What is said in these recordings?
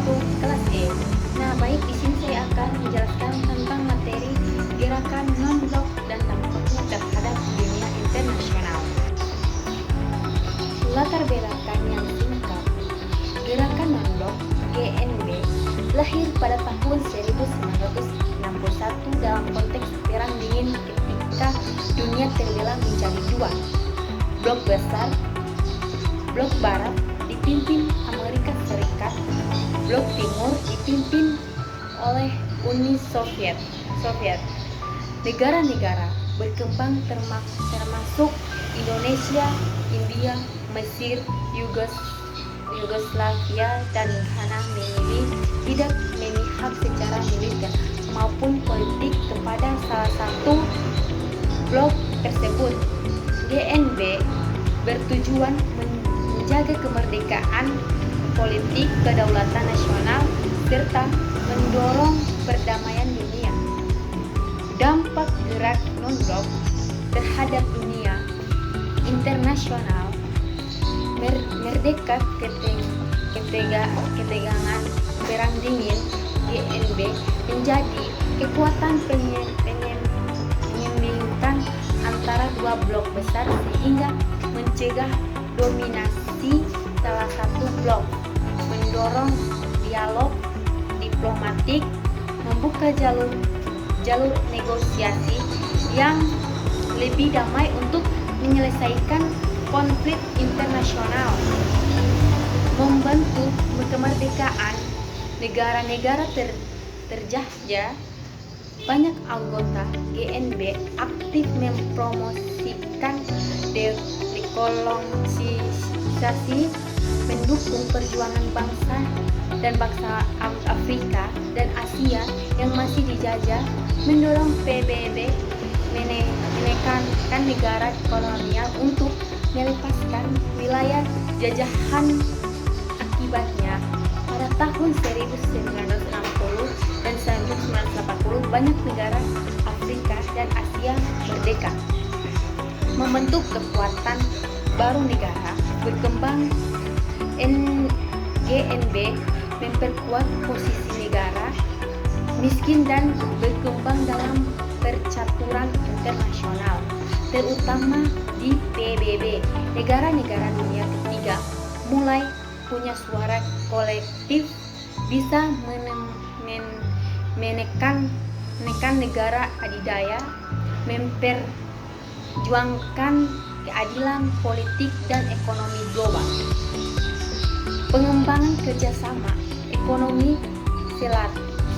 untuk kelas E. Nah, baik, di sini saya akan menjelaskan tentang materi gerakan non-blok dan dampaknya terhadap dunia internasional. Latar belakang yang singkat. Gerakan non-blok (GNB) lahir pada tahun 1961 dalam konteks Perang Dingin ketika dunia terbelah menjadi dua. Blok besar, blok barat dipimpin Amerika Serikat, blok timur dipimpin oleh Uni Soviet. Negara-negara berkembang termasuk Indonesia, India, Mesir, Yugoslavia, dan Ghana tidak memihak secara militer maupun politik kepada salah satu blok tersebut. GNB bertujuan menjaga kemerdekaan politik, kedaulatan nasional, serta mendorong perdamaian dunia. Dampak gerak non-blok terhadap dunia internasional: merdeka ketegangan Perang Dingin. GNB menjadi kekuatan penyeimbang antara dua blok besar sehingga mencegah dominasi salah satu blok, mendorong dialog diplomatik, membuka jalur negosiasi yang lebih damai untuk menyelesaikan konflik internasional, membantu kemerdekaan negara-negara terjajah. Banyak anggota GNB aktif mempromosikan dekolonisasi, mendukung perjuangan bangsa Afrika dan Asia yang masih dijajah, mendorong PBB menekankan negara kolonial untuk melepaskan wilayah jajahan. Akibatnya, pada tahun 1960 dan 1980 banyak negara Afrika dan Asia merdeka, membentuk kekuatan baru negara berkembang. GNB memperkuat posisi negara miskin dan berkembang dalam percaturan internasional, terutama di PBB. Negara-negara dunia ketiga mulai punya suara kolektif, bisa menekan negara adidaya, memperjuangkan keadilan politik dan ekonomi global. Pengembangan kerjasama ekonomi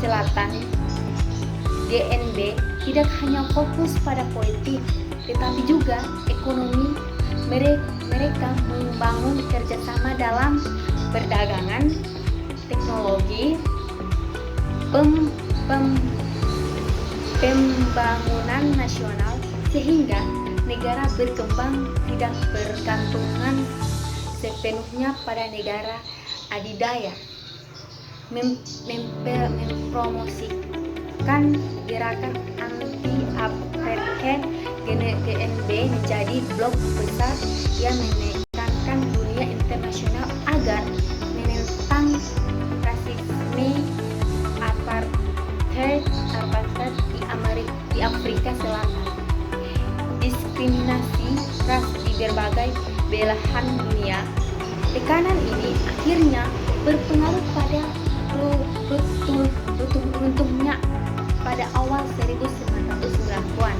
selatan. GNB tidak hanya fokus pada politik, tetapi juga ekonomi. Mereka membangun kerjasama dalam perdagangan, teknologi, pembangunan nasional, sehingga negara berkembang tidak bergantungan sepenuhnya pada negara adidaya. Mempromosikan gerakan anti-apartheid. GNB menjadi blok besar yang menekankan dunia internasional agar menentang rasisme apartheid di Afrika Selatan, diskriminasi ras di berbagai belahan dunia. Tekanan ini akhirnya berpengaruh pada runtuhnya pada awal 1990-an,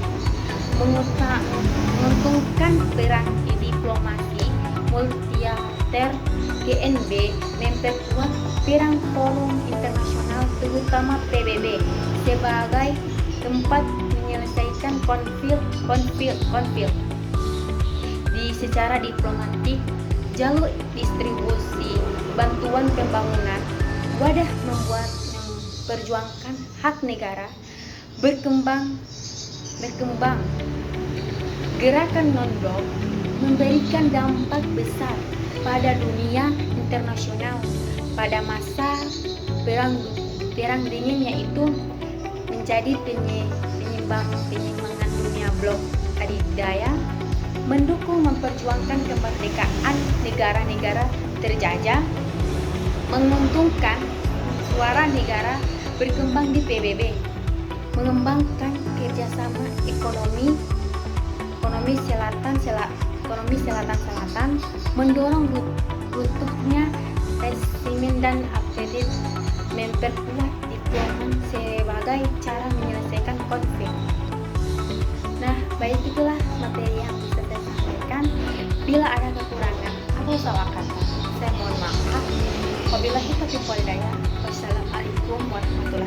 menguntungkan perang diplomasi multilateral. GNB memperkuat peran forum internasional, terutama PBB, sebagai tempat menyelesaikan konflik. Secara diplomatik, jalur distribusi bantuan pembangunan, wadah memperjuangkan hak negara berkembang. Gerakan non-blok memberikan dampak besar pada dunia internasional pada masa perang dingin, yaitu menjadi penyimbangan dunia blok adidaya, mendukung memperjuangkan kemerdekaan negara-negara terjajah, menguntungkan suara negara berkembang di PBB, mengembangkan kerjasama ekonomi selatan, mendorong runtuhnya resimen dan apartheid, memperkuat diplomat sebagai cara menyelesaikan konflik. Nah, baik itulah materi yang bisa saya sampaikan. Bila ada kekurangan atau salah kata, saya mohon maaf. Wabillahi taufiq wal hidayah. Wassalamualaikum warahmatullahi wabarakatuh.